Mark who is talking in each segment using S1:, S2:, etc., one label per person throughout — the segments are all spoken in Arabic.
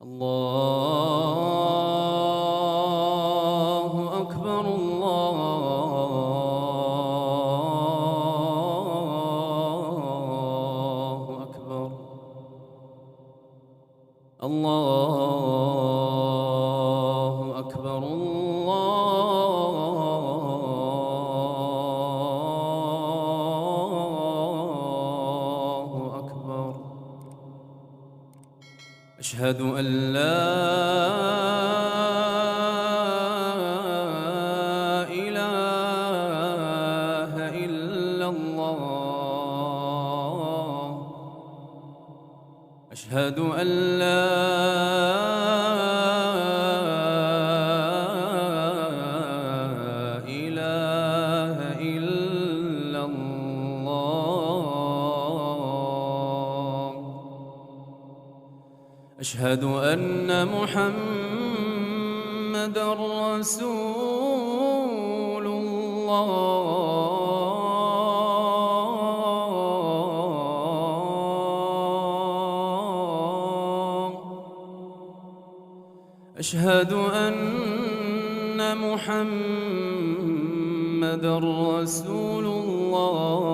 S1: الله أكبر الله أكبر الله أكبر الله أكبر. أشهد أن لا إله إلا الله. أشهد أن لا إله إلا الله. أشهد أن محمدًا رسول الله. أشهد أن محمدًا رسول الله.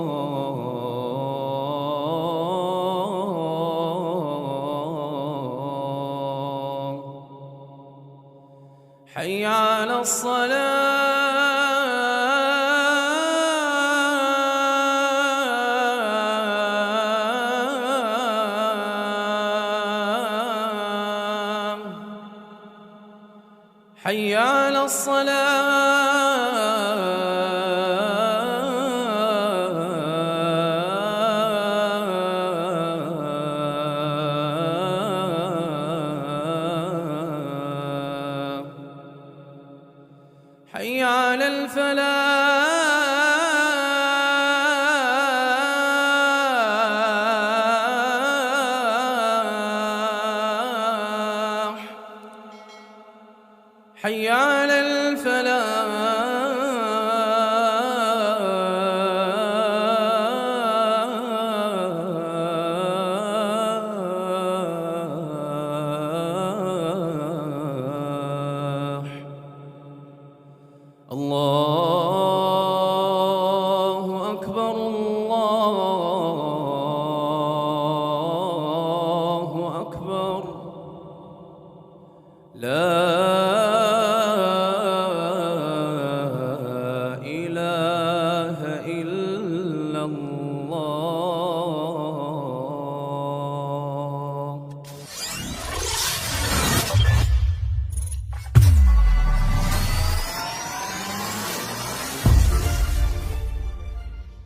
S1: حي على الصلاة. حي على الصلاة. حي على الفلاح. حي على الفلاح. الله أكبر الله أكبر. لا